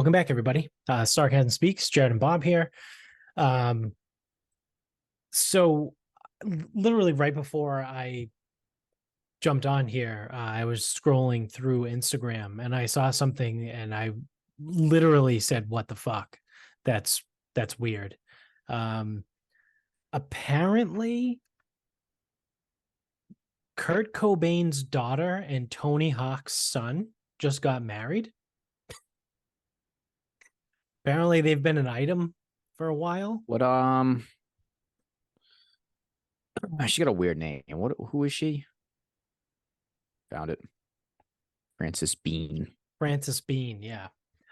Welcome back, everybody. Sarcasm Speaks, Jared and Bob here. Um, so literally right before I jumped on here, I was scrolling through Instagram and I saw something and I literally said, "What the fuck? That's weird." Um, Apparently, Kurt Cobain's daughter and Tony Hawk's son just got married. Apparently, they've been an item for a while. What she got a weird name. Who is she? Found it. Frances Bean. Frances Bean, yeah.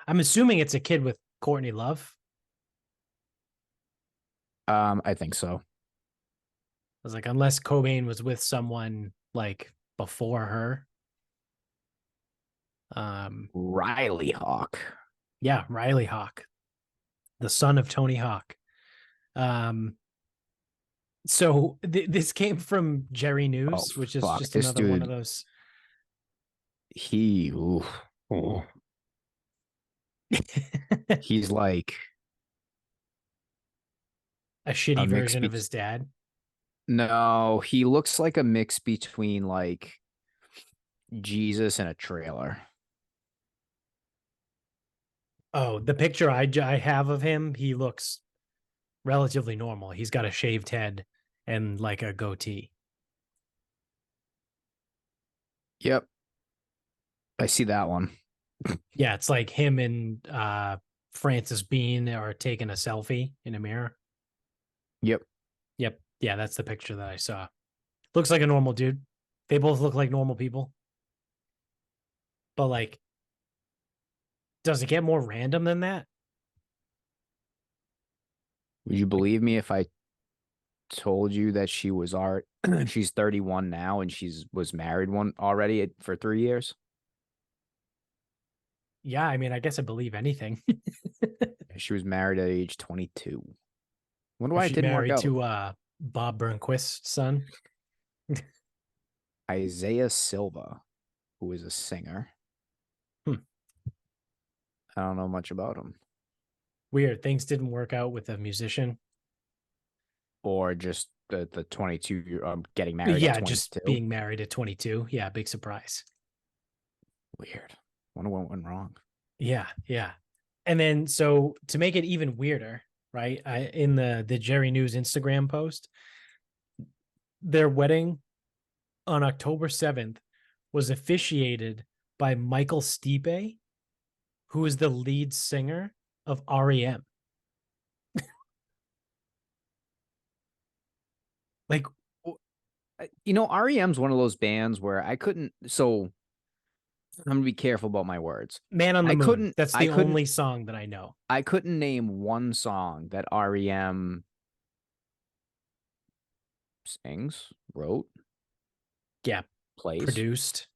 I'm assuming it's a kid with Courtney Love. I think so. I was like, unless Cobain was with someone like before her. Riley Hawk. Yeah, Riley Hawk, the son of Tony Hawk. So this came from Jerry News, which is just this another one of those. Ooh. He's like a shitty version of his dad. No, he looks like a mix between like Jesus and a trailer. Oh, the picture I have of him, he looks relatively normal. He's got a shaved head and like a goatee. Yep. I see that one. Yeah, it's like him and Frances Bean are taking a selfie in a mirror. Yep. Yeah, that's the picture that I saw. Looks like a normal dude. They both look like normal people. But like, does it get more random than that? Would you believe me if I told you that she was she's 31 now and was married one already for 3 years? Yeah, I mean, I guess I believe anything. She was married at age 22. Wonder why it She didn't work married out. to Bob Burnquist's son. Isaiah Silva, who is a singer. I don't know much about him. Weird. Things didn't work out with a musician. Or just the 22 getting married Yeah, at 22. just being married at 22. Yeah, big surprise. Weird. Wonder what went wrong. Yeah. And then so to make it even weirder, right? In the Jerry News Instagram post, their wedding on October 7th was officiated by Michael Stipe, who is the lead singer of REM. Like, REM's one of those bands where I couldn't. So I'm gonna be careful about my words. Man on the Moon. That's the couldn't, only song that I know. I couldn't name one song that REM sings, wrote, Yeah, plays, produced.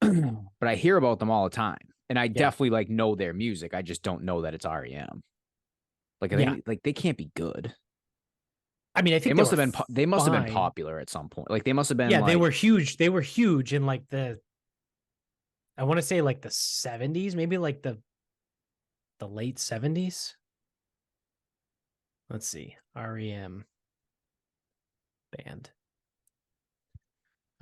but I hear about them all the time, and I Yeah. definitely like know their music. I just don't know that it's REM. Like, they can't be good. I mean, I think they must have been popular at some point. Like, they must have been. Yeah, like, they were huge. They were huge in like I want to say like the 70s, maybe like the late 70s. Let's see. REM band.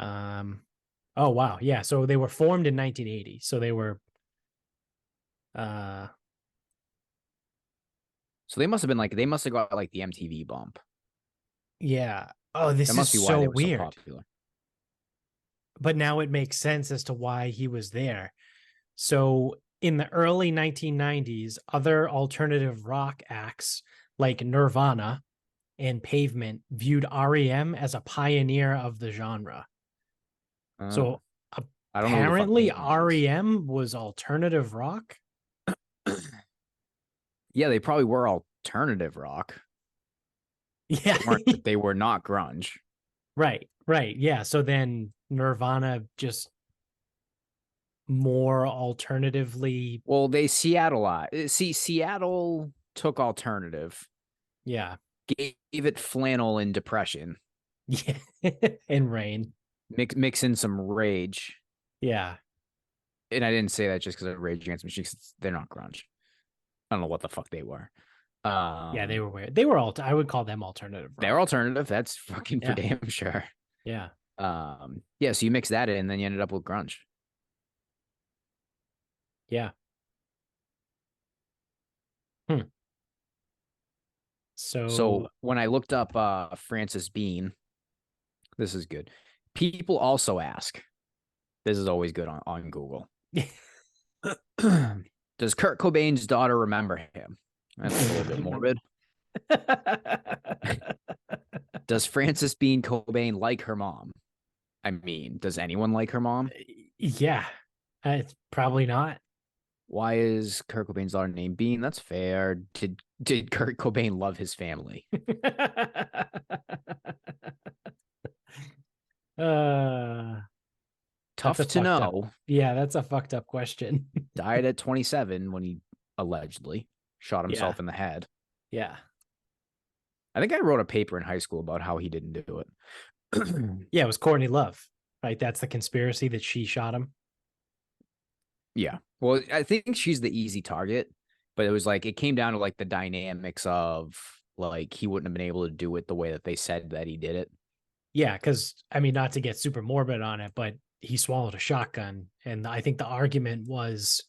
Oh wow. Yeah, so they were formed in 1980. So they were so they must have been like, they must have got like the MTV bump. Yeah. Oh, this is so weird. So popular. But now it makes sense as to why he was there. So in the early 1990s, other alternative rock acts like Nirvana and Pavement viewed REM as a pioneer of the genre. So apparently REM was alternative rock. Yeah, they probably were alternative rock. Yeah. They were not grunge. Right. Yeah. So then Nirvana just more alternatively. Well, they Seattle. See, Seattle took alternative. Yeah. Gave it flannel and depression. Yeah. And rain. Mix in some rage. Yeah. and I didn't say that just because of Rage Against the Machine. 'Cause they're not grunge. I don't know what the fuck they were. Yeah, they were weird. They were I would call them alternative rock. They're alternative. That's fucking for damn sure. Yeah. Yeah. So you mix that in, and then you ended up with grunge. Yeah. Hmm. So when I looked up Francis Bean, this is good. People also ask. This is always good on Google. Does Kurt Cobain's daughter remember him? That's a little bit morbid. Does Francis Bean Cobain like her mom? I mean, does anyone like her mom? Yeah. It's probably not. Why is Kurt Cobain's daughter named Bean? That's fair. Did Kurt Cobain love his family? Tough to know. Yeah, that's a fucked up question. Died at 27 when he allegedly shot himself in the head. Yeah. I think I wrote a paper in high school about how he didn't do it. Yeah, it was Courtney Love, right? That's the conspiracy that she shot him. Yeah. Well, I think she's the easy target, but it was like it came down to like the dynamics of like he wouldn't have been able to do it the way that they said that he did it. Yeah, because I mean, not to get super morbid on it, but he swallowed a shotgun, and I think the argument was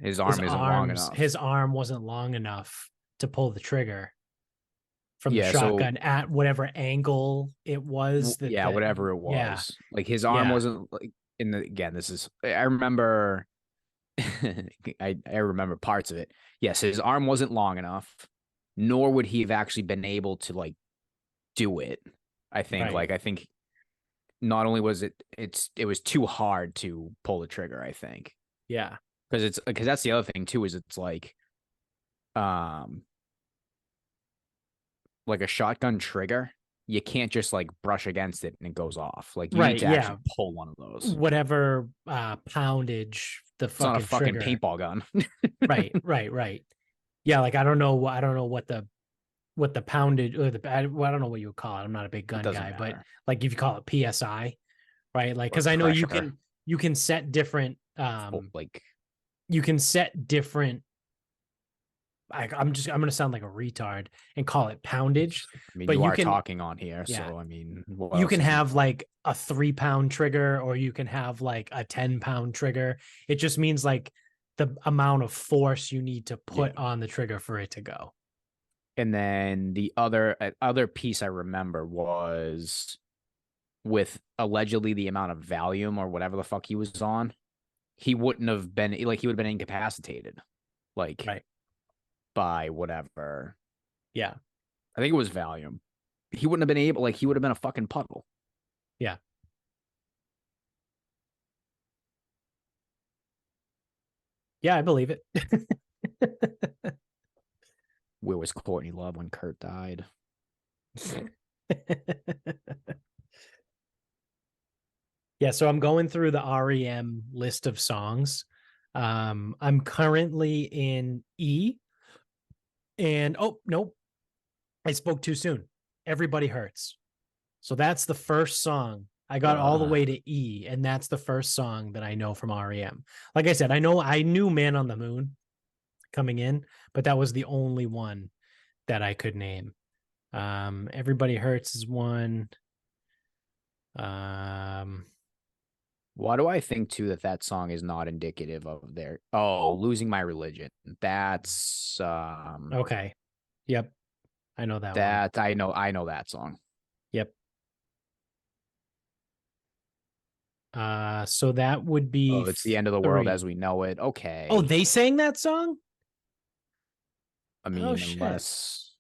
his arm isn't long enough. His arm wasn't long enough to pull the trigger from the shotgun at whatever angle it was. Whatever it was. Yeah. Like his arm wasn't like again, this is I remember I remember parts of it. Yes, his arm wasn't long enough, nor would he have actually been able to like do it. I think I think not only was it was too hard to pull the trigger, I think. Yeah. Because that's the other thing too, is it's like a shotgun trigger, you can't just like brush against it and it goes off. Like you need to actually pull one of those. Whatever poundage the it's not a fucking trigger. paintball gun. Right. Yeah, like I don't know what the poundage or I don't know what you would call it. I'm not a big gun guy, but like if you call it PSI, right? Like because I know you can set different you can set different. I'm going to sound like a retard and call it poundage. I mean, but you are talking on here, so I mean, you can have like a 3-pound trigger, or you can have like a 10-pound trigger. It just means like the amount of force you need to put on the trigger for it to go. And then the other piece I remember was with allegedly the amount of Valium or whatever the fuck he was on, he wouldn't have been like he would have been incapacitated, like by whatever. Yeah, I think it was Valium. He wouldn't have been able, like he would have been a fucking puddle. Yeah. Yeah, I believe it. Where was Courtney Love when Kurt died? Yeah, so I'm going through the REM list of songs. I'm currently in E. And oh, nope. I spoke too soon. Everybody Hurts. So that's the first song. I got all the way to E, and that's the first song that I know from REM. Like I said, I knew Man on the Moon coming in, but that was the only one that I could name. Everybody Hurts is one. Why do I think too that song is not indicative of their Losing My Religion? That's okay. Yep. I know that one. I know that song. Yep. So that would be it's the end of the world as we know it. Okay. Oh, they sang that song? I mean, unless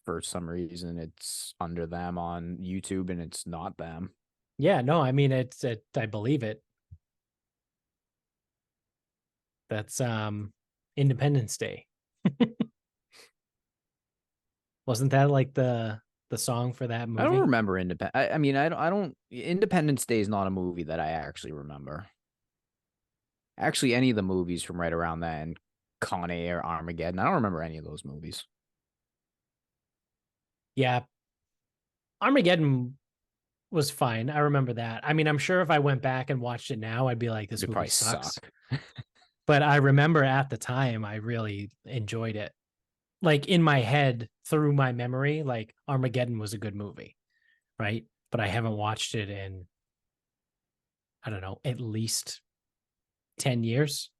for some reason it's under them on YouTube and it's not them. Yeah, no, I mean I believe it. That's Independence Day. Wasn't that like the song for that movie? I don't remember Independence Day is not a movie that I actually remember. Actually, any of the movies from right around then, Con Air, Armageddon, I don't remember any of those movies. Yeah. Armageddon was fine. I remember that. I mean, I'm sure if I went back and watched it now, I'd be like, this It'd movie probably sucks. suck. But I remember at the time, I really enjoyed it. Like in my head, through my memory, like Armageddon was a good movie, right? But I haven't watched it in, I don't know, at least 10 years,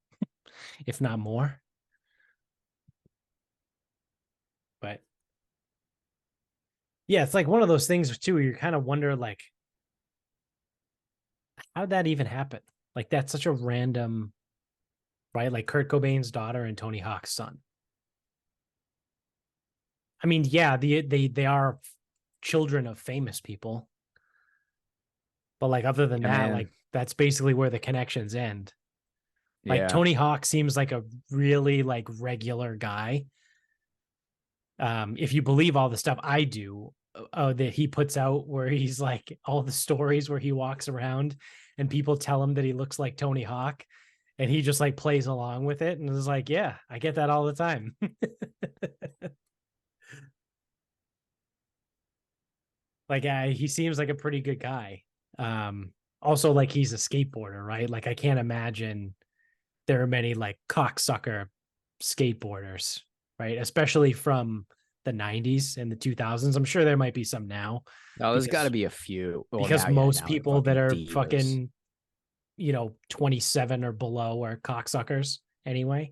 if not more. But yeah, it's like one of those things too, where you kind of wonder, like, how'd that even happen? Like, that's such a random, right? Like Kurt Cobain's daughter and Tony Hawk's son. I mean, yeah, they are children of famous people, but like other than Yeah, that, man. like that's basically where the connections end. Like Yeah. Tony Hawk seems like a really like regular guy. If you believe all the stuff I do, that he puts out, where he's like all the stories where he walks around and people tell him that he looks like Tony Hawk, and he just like plays along with it and is like, yeah, I get that all the time. Like he seems like a pretty good guy. Also, like he's a skateboarder, right? Like I can't imagine there are many like cocksucker skateboarders, right? Especially from the 90s and the 2000s. I'm sure there might be some now. No, there's got to because be a few. Well, because now, yeah, most now they're people that fucking are divas. fucking, 27 or below are cocksuckers anyway.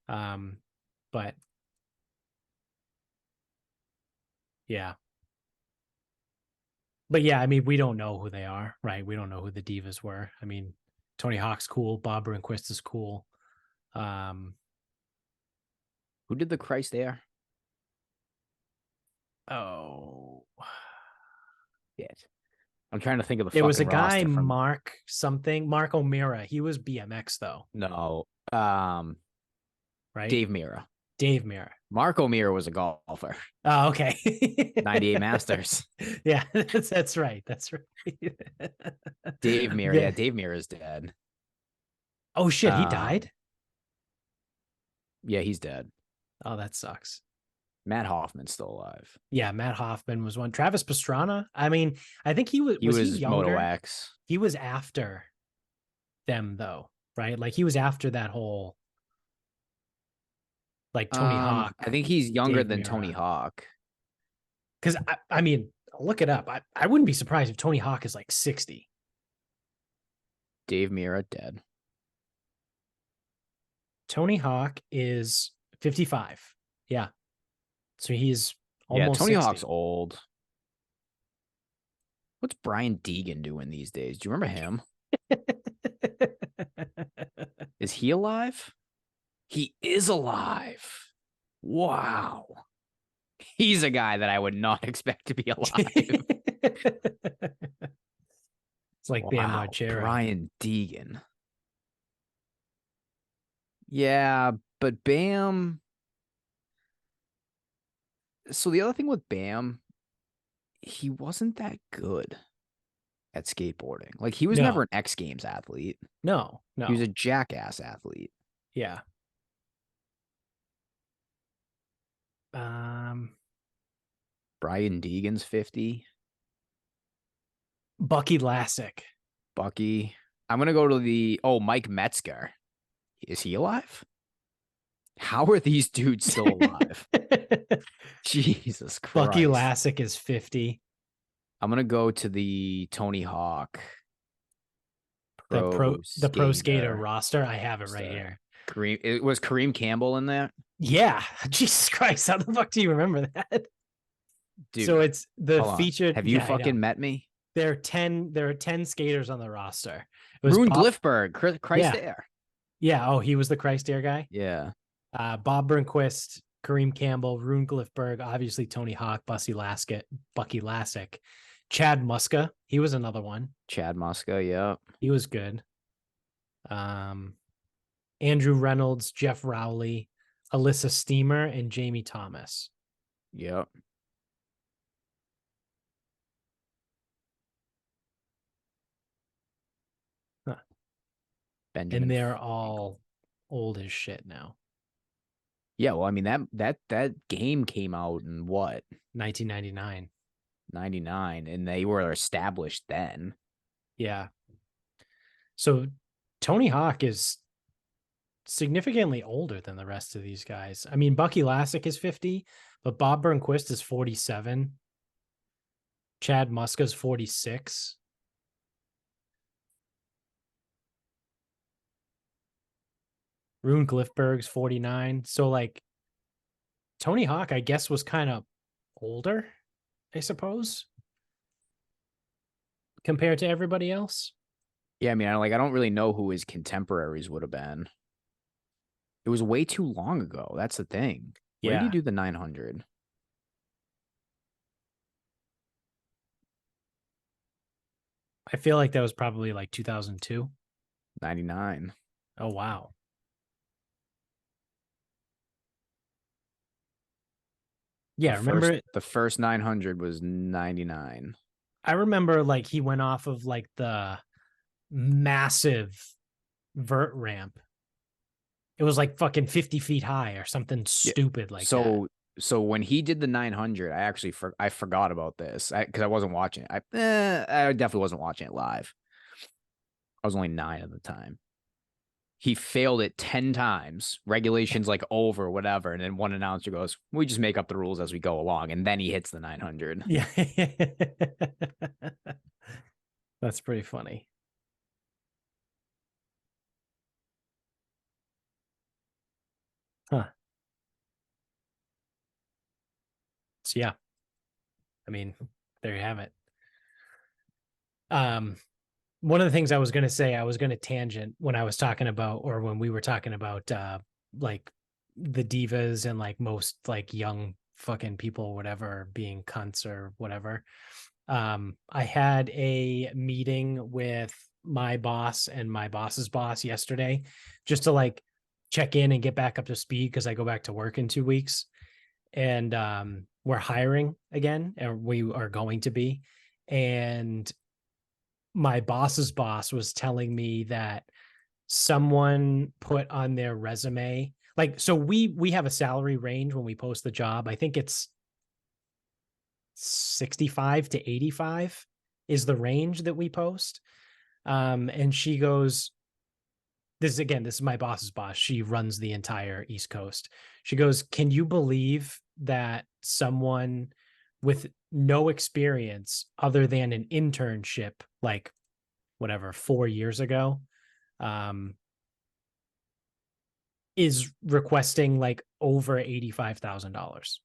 But yeah. But yeah, I mean, we don't know who they are, right? We don't know who the divas were. I mean, Tony Hawk's cool, Bob Burnquist is cool. Who did the Christ there? Oh, Yes. I'm trying to think of the there was a fucking guy, roster from. Mark O'Meara. He was BMX though, No. right? Dave Mira. Dave Mira. Mark O'Meara was a golfer. Oh, okay. 98 Masters. Yeah, that's right. That's right. Dave Mira. Yeah. Yeah, Dave Mira is dead. Oh shit, he died? Yeah, he's dead. Oh, that sucks. Matt Hoffman's still alive. Yeah, Matt Hoffman was one. Travis Pastrana. I mean, I think he He was he was Moto younger? X. He was after them though, right? Like he was after that whole like Tony Hawk, I think he's younger Dave than Tony Mira. Hawk. Because I mean, look it up. I wouldn't be surprised if Tony Hawk is like 60. Dave Mira dead. Tony Hawk is 55. Yeah. So he's Yeah, almost Tony 60. Hawk's old. What's Brian Deegan doing these days? Do you remember him? Is he alive? He is alive. Wow. He's a guy that I would not expect to be alive. It's like Bam Margera. Brian Deegan. Yeah, but Bam. So the other thing with Bam, he wasn't that good at skateboarding. Like he was never an X Games athlete. No. He was a jackass athlete. Yeah. Brian Deegan's 50. Bucky Lasek. Bucky. I'm gonna go to Mike Metzger. Is he alive? How are these dudes still alive? Jesus Christ. Bucky Lasek is 50. I'm gonna go to the Tony Hawk. The pro skater roster. I have it right here. Was Kareem Campbell in there? Yeah. Jesus Christ. How the fuck do you remember that? Dude, so it's the featured. Have you fucking met me? There are 10 skaters on the roster. It was Rune Glifberg, Christ Air. Yeah. Oh, he was the Christ Air guy? Yeah. Bob Burnquist, Kareem Campbell, Rune Glifberg, obviously Tony Hawk, Bucky Lasek, Chad Muska. He was another one. Chad Muska, yeah. He was good. Andrew Reynolds, Jeff Rowley, Alyssa Steamer, and Jamie Thomas. Yep. Huh. And they're all old as shit now. Yeah, well, I mean that game came out in what? 1999. 99, and they were established then. Yeah. So Tony Hawk is significantly older than the rest of these guys. I mean, Bucky Lasek is 50, but Bob Burnquist is 47. Chad Muska's 46. Rune Glifberg's 49. So like Tony Hawk, I guess, was kind of older, I suppose, compared to everybody else. Yeah, I mean, I don't really know who his contemporaries would have been. It was way too long ago. That's the thing. Where did he do the 900? I feel like that was probably like 2002. 99. Oh, wow. Yeah, remember the first 900 was 99. I remember like he went off of like the massive vert ramp. It was like fucking 50 feet high or something stupid like that. So when he did the 900, I forgot about this because I wasn't watching it. I definitely wasn't watching it live. I was only 9 at the time. He failed it 10 times. Regulations like over, whatever. And then one announcer goes, we just make up the rules as we go along. And then he hits the 900. Yeah. That's pretty funny. Huh. So yeah. I mean, there you have it. One of the things I was going to say, I was going to tangent when I was talking about, or when we were talking about, like the divas and like most like young fucking people, whatever, being cunts or whatever. I had a meeting with my boss and my boss's boss yesterday, just to like check in and get back up to speed because I go back to work in 2 weeks, and we're hiring again, and we are going to be, and my boss's boss was telling me that someone put on their resume, like, so we have a salary range when we post the job. I think it's 65 to 85 is the range that we post. And she goes, this is my boss's boss. She runs the entire East Coast. She goes, can you believe that someone with no experience other than an internship, like whatever, 4 years ago, is requesting like over $85,000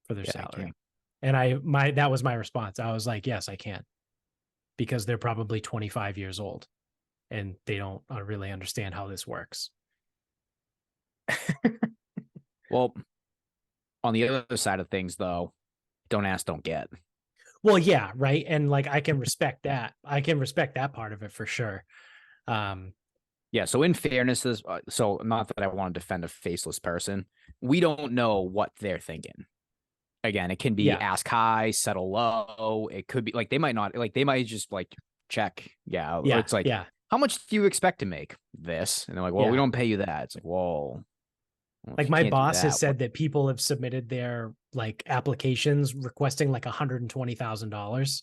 for their salary? And that was my response. I was like, yes, I can, because they're probably 25 years old and they don't really understand how this works. Well, on the other side of things, though, don't ask, don't get. Well, yeah, right. And like, I can respect that. I can respect that part of it for sure. Yeah. So in fairness, so not that I want to defend a faceless person, we don't know what they're thinking. Again, it can be ask high, settle low. It could be like they might not, like they might just like check. Yeah. It's like, how much do you expect to make this? And they're like, well, we don't pay you that. It's like, whoa. Well, like my boss has said that people have submitted their like applications requesting like $120,000.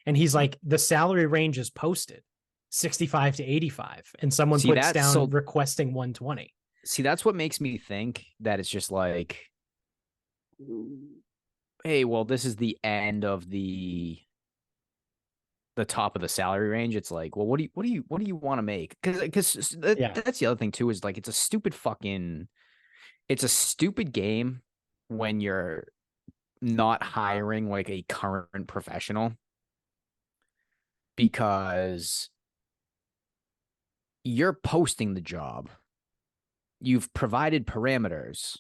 And he's like, the salary range is posted 65 to 85. And someone puts down requesting 120. See, that's what makes me think that it's just like, hey, well, this is the end of the top of the salary range. It's like, well, what do you want to make? Because that's the other thing too, is like it's a stupid game when you're not hiring like a current professional, because you're posting the job. You've provided parameters.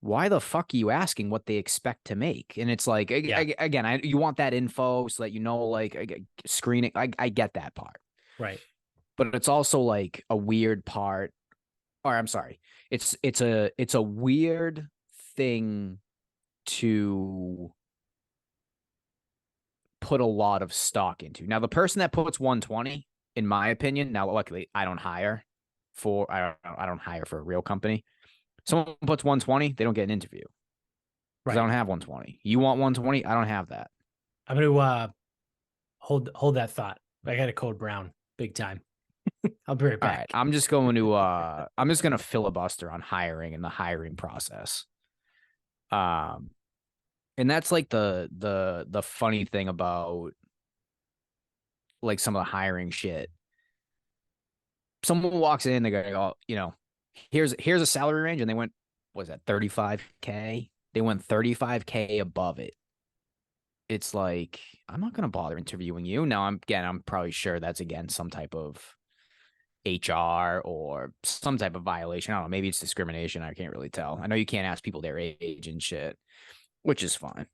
Why the fuck are you asking what they expect to make? And it's like, again, you want that info so that you know, like screening. I get that part. Right. But it's also like a weird part. Or I'm sorry. It's a weird thing to put a lot of stock into. Now, the person that puts 120, in my opinion, now luckily I don't hire for a real company. Someone puts 120, they don't get an interview. Because I don't have 120. You want 120? I don't have that. I'm gonna hold that thought. I got a code brown big time. I'll be right back. All right. I'm just gonna filibuster on hiring and the hiring process. And that's like the funny thing about like some of the hiring shit. Someone walks in, they go, oh, you know, here's a salary range, and they went, was that 35K? They went 35K above it. It's like, I'm not gonna bother interviewing you. Now I'm probably sure that's again some type of HR or some type of violation. I don't know, maybe it's discrimination. I can't really tell. I know you can't ask people their age and shit, which is fine.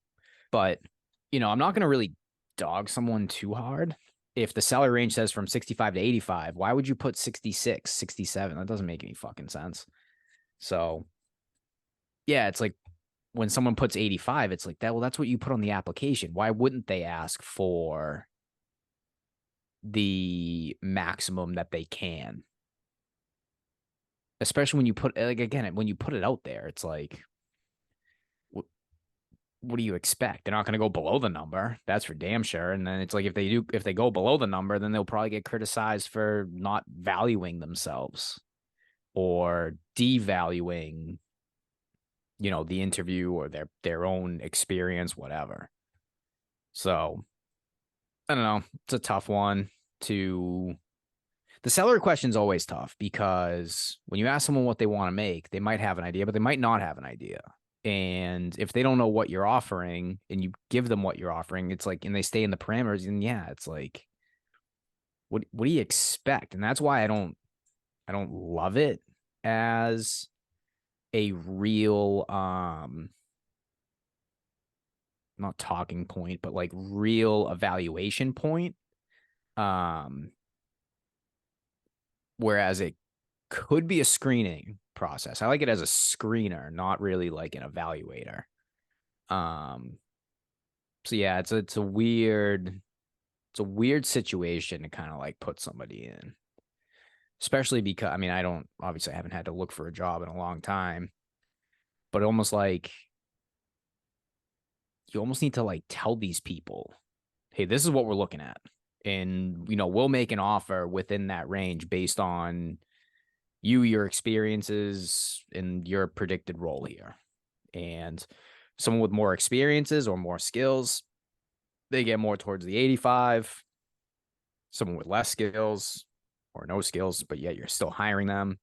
But, I'm not going to really dog someone too hard. If the salary range says from 65 to 85, why would you put 66, 67? That doesn't make any fucking sense. So, yeah, it's like when someone puts 85, it's like that. Well, that's what you put on the application. Why wouldn't they ask for the maximum that they can? Especially when you put, like, again, when you put it out there, it's like, what do you expect? They're not going to go below the number. That's for damn sure. And then it's like, if they go below the number, then they'll probably get criticized for not valuing themselves or devaluing, the interview or their own experience, whatever. So I don't know. It's a tough one the salary question is always tough because when you ask someone what they want to make, they might have an idea, but they might not have an idea. And if they don't know what you're offering and you give them what you're offering, it's like, and they stay in the parameters, and yeah, it's like, what do you expect? And that's why I don't love it as a real, not talking point, but like real evaluation point. Whereas it could be a screening process. I like it as a screener, not really like an evaluator. So yeah, it's a weird situation to kind of like put somebody in. Especially because I haven't had to look for a job in a long time, but almost like you almost need to like tell these people, hey, this is what we're looking at. And, we'll make an offer within that range based on your experiences, and your predicted role here. And someone with more experiences or more skills, they get more towards the 85. Someone with less skills or no skills, but yet you're still hiring them,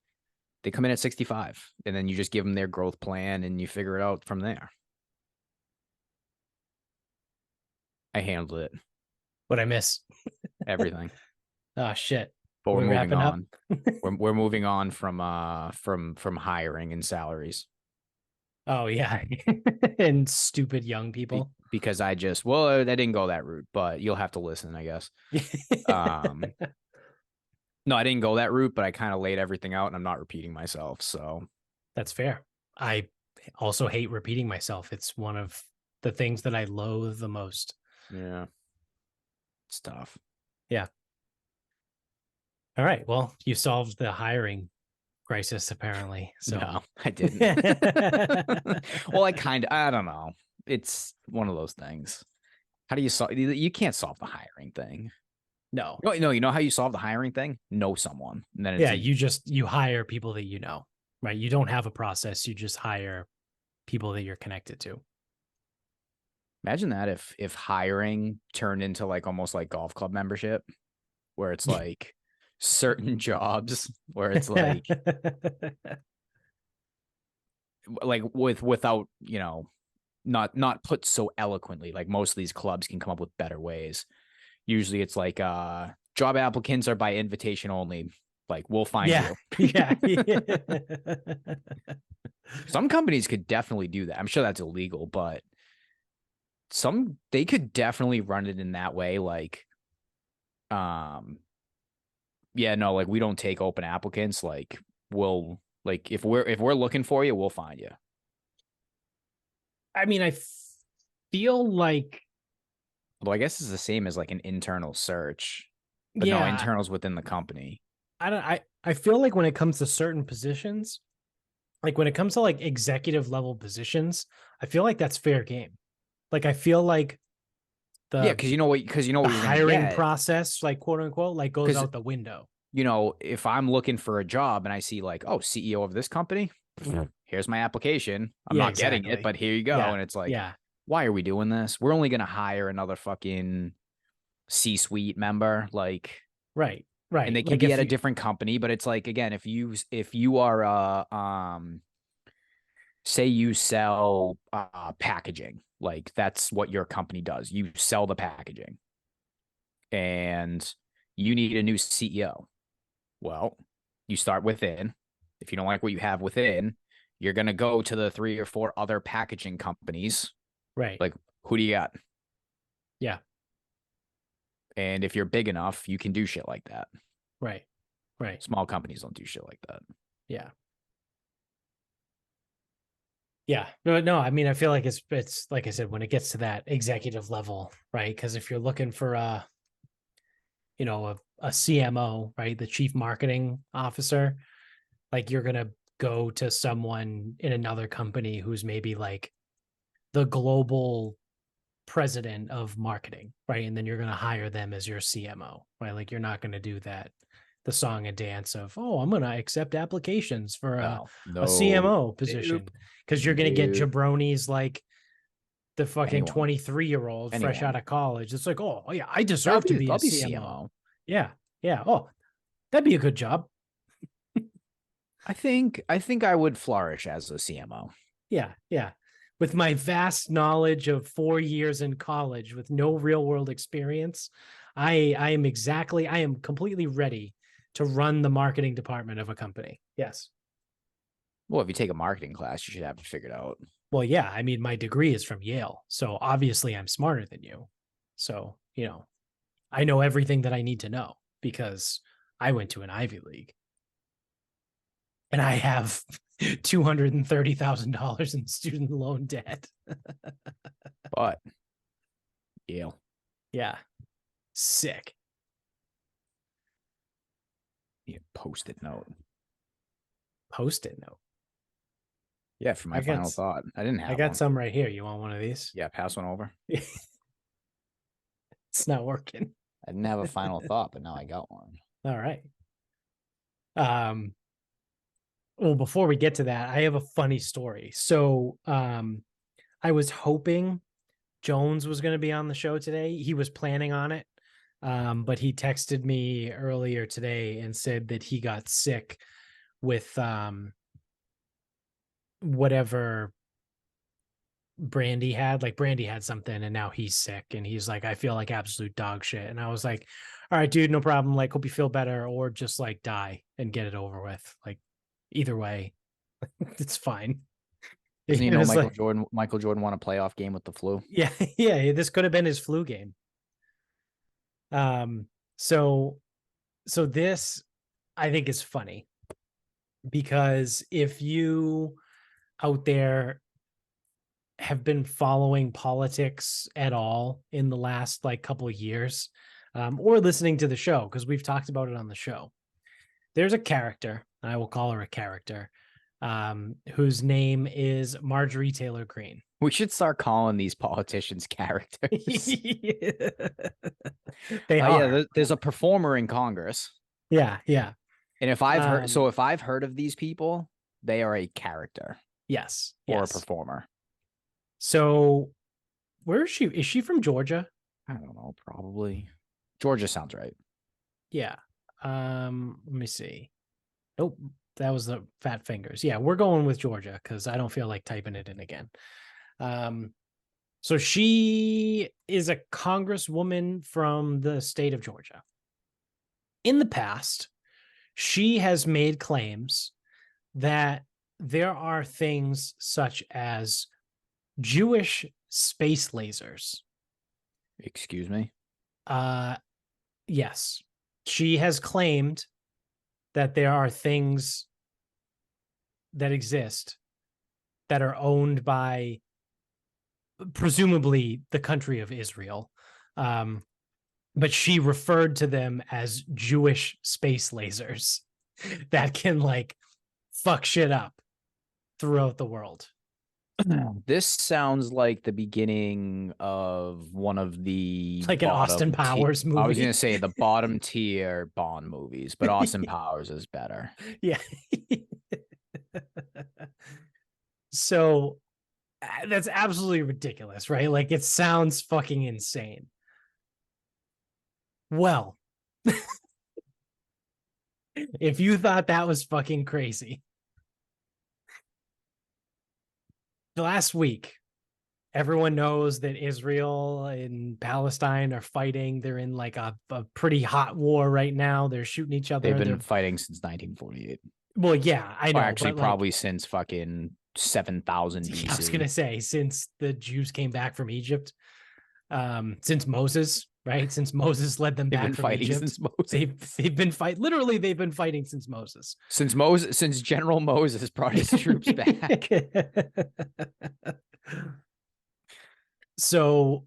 they come in at 65. And then you just give them their growth plan and you figure it out from there. I handled it. What'd I miss? Everything. Oh shit. But we're moving on. we're moving on from hiring and salaries. Oh yeah. And stupid young people. Because I didn't go that route, but you'll have to listen, I guess. No, I didn't go that route, but I kind of laid everything out and I'm not repeating myself. So that's fair. I also hate repeating myself. It's one of the things that I loathe the most. Yeah. It's tough. Yeah. All right. Well, you solved the hiring crisis, apparently. So no, I didn't. Well, I don't know. It's one of those things. How do you solve? You can't solve the hiring thing. No. No, you know how you solve the hiring thing? Know someone. And then you hire people that you know, right? You don't have a process. You just hire people that you're connected to. Imagine that if hiring turned into like almost like golf club membership, where it's like certain jobs where it's like without, not put so eloquently, like most of these clubs can come up with better ways. Usually it's like job applicants are by invitation only. Like, we'll find you. Yeah. Some companies could definitely do that. I'm sure that's illegal, but they could definitely run it in that way. Like, yeah, no, like, we don't take open applicants. Like, if we're looking for you, we'll find you. I mean, I feel like, well, I guess it's the same as like an internal search, but no, internals within the company. I feel like when it comes to certain positions, like when it comes to like executive level positions, I feel like that's fair game. Like I feel like Yeah, the because you know what you're gonna hiring get. process, like quote unquote, like goes Because out the window. if I'm looking for a job and I see like, oh, CEO of this company, here's my application. I'm Yeah, not getting it, exactly. but here you go. Yeah, And it's like, yeah. why are we doing this? We're only gonna hire another fucking C-suite member, like, Right, and right. they can Like be if at a you different company, but it's like, again, if you are say you sell packaging, like that's what your company does. You sell the packaging and you need a new CEO. Well, you start within. If you don't like what you have within, you're going to go to the 3 or 4 other packaging companies. right. Like, who do you got? Yeah, And if you're big enough, you can do shit like that. right. Right. Small companies don't do shit like that. Yeah. Yeah. No, no, I mean I feel like it's like I said, when it gets to that executive level, right? Because if you're looking for a CMO, right? The chief marketing officer, like you're gonna go to someone in another company who's maybe like the global president of marketing, right? And then you're gonna hire them as your CMO, right? Like you're not gonna do that, the song and dance of, oh, I'm gonna accept applications for Oh, a no. CMO position. Nope. Because you're gonna get Nope. jabronis like the fucking Anyone. 23-year-old fresh out Anyone. of college. It's like, oh yeah, I I'll deserve to be be a I'll be CMO. CMO. Yeah, yeah. Oh, that'd be a good job. I think I would flourish as a CMO. Yeah, yeah. With my vast knowledge of 4 years in college with no real world experience, I am completely ready to run the marketing department of a company. Yes. Well, if you take a marketing class, you should have it figured out. Well, yeah, I mean my degree is from Yale, so obviously I'm smarter than you. So, I know everything that I need to know because I went to an Ivy League and I have $230,000 in student loan debt. But Yale. Yeah. Sick. Yeah, post-it note. Post-it note. Yeah, for my final thought. I didn't I have got one. some right here. You want one of these? Yeah, pass one over. It's not working. I didn't have a final thought, but now I got one. All right. Well, before we get to that, I have a funny story. So, I was hoping Jones was going to be on the show today. He was planning on it. But he texted me earlier today and said that he got sick with whatever Brandy had. Like Brandy had something and now he's sick and he's like, I feel like absolute dog shit. And I was like, all right, dude, no problem. Like, hope you feel better or just like die and get it over with. Like, either way, it's fine. Doesn't he It know was Michael like, Jordan? Michael Jordan won a playoff game with the flu. yeah, yeah, this could have been his flu game. Um, so this I think is funny because if you out there have been following politics at all in the last like couple of years, or listening to the show, because we've talked about it on the show, there's a character, I will call her a character, whose name is Marjorie Taylor Greene. We should start calling these politicians characters. They are. Yeah, there's a performer in Congress. Yeah, yeah. And if I've heard of these people, they are a character. Yes. Or yes. a performer. So where is she? Is she from Georgia? I don't know, probably. Georgia sounds right. Yeah. Let me see. Nope, that was the fat fingers. Yeah, we're going with Georgia because I don't feel like typing it in again. So she is a congresswoman from the state of Georgia. In the past, she has made claims that there are things such as Jewish space lasers. Excuse me? Yes. She has claimed that there are things that exist that are owned by presumably the country of Israel. But she referred to them as Jewish space lasers that can like fuck shit up. throughout the world. This sounds like the beginning of one of the like an Austin Powers movie. I was going to say the bottom tier Bond movies, but Austin Powers is better. Yeah. So that's absolutely ridiculous, right? Like it sounds fucking insane. Well, if you thought that was fucking crazy, the last week, everyone knows that Israel and Palestine are fighting. They're in like a pretty hot war right now. They're shooting each other. They've been fighting since 1948. Well, yeah, I know. Or actually, probably since fucking 7,000 BC. I was gonna say since the Jews came back from Egypt, since Moses, right? Since Moses led them back from Egypt, since Moses. They've been fighting. Literally, they've been fighting since Moses. Since General Moses brought his troops back. So,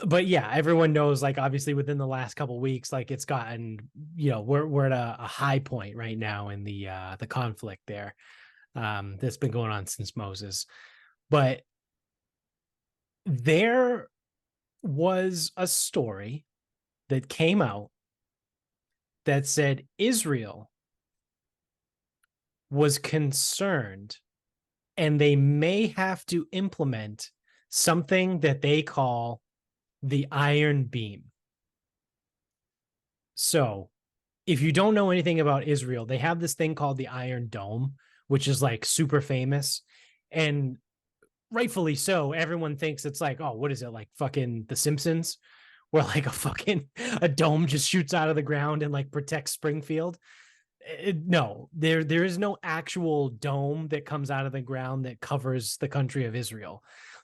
but yeah, everyone knows. Like, obviously, within the last couple of weeks, like it's gotten, we're at a high point right now in the conflict there. That's been going on since Moses, but there was a story that came out that said Israel was concerned and they may have to implement something that they call the Iron Beam. So, if you don't know anything about Israel, they have this thing called the Iron Dome, which is like super famous. And rightfully so, everyone thinks it's like, oh, what is it, like fucking The Simpsons, where like a dome just shoots out of the ground and like protects Springfield. No, there is no actual dome that comes out of the ground that covers the country of Israel.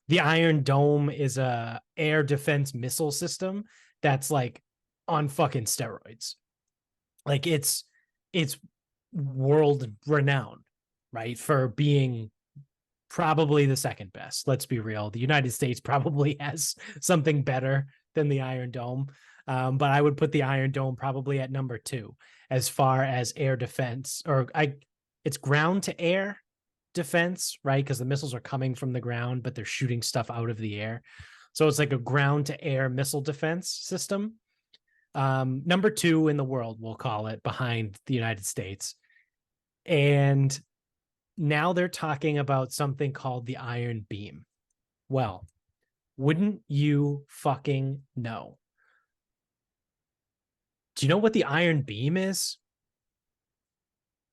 The Iron Dome is a air defense missile system that's like on fucking steroids. Like it's world renowned, right? For being probably the second best. Let's be real. The United States probably has something better than the Iron Dome. But I would put the Iron Dome probably at number 2 as far as air defense, it's ground to air defense, right? Because the missiles are coming from the ground, but they're shooting stuff out of the air. So it's like a ground to air missile defense system. Number 2 in the world, we'll call it, behind the United States. And now they're talking about something called the Iron Beam. Well, wouldn't you fucking know? Do you know what the Iron Beam is?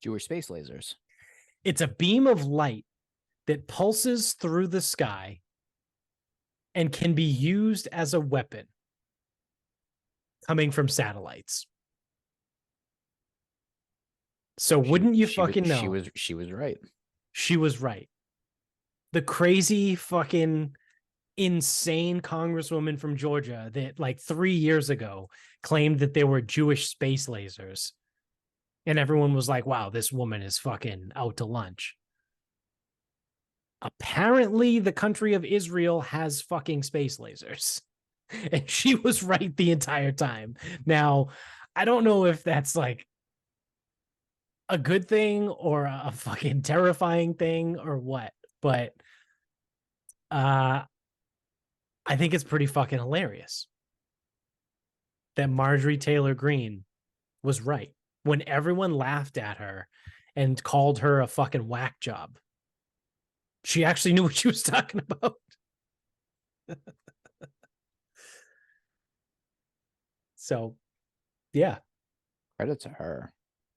Jewish space lasers. It's a beam of light that pulses through the sky and can be used as a weapon coming from satellites. So wouldn't you fucking know? She was right. She was right. The crazy fucking insane congresswoman from Georgia that like 3 years ago claimed that there were Jewish space lasers. And everyone was like, wow, this woman is fucking out to lunch. Apparently, the country of Israel has fucking space lasers. And she was right the entire time. Now, I don't know if that's like a good thing or a fucking terrifying thing or what, but I think it's pretty fucking hilarious that Marjorie Taylor Greene was right when everyone laughed at her and called her a fucking whack job. She actually knew what she was talking about. So, yeah. Credit to her.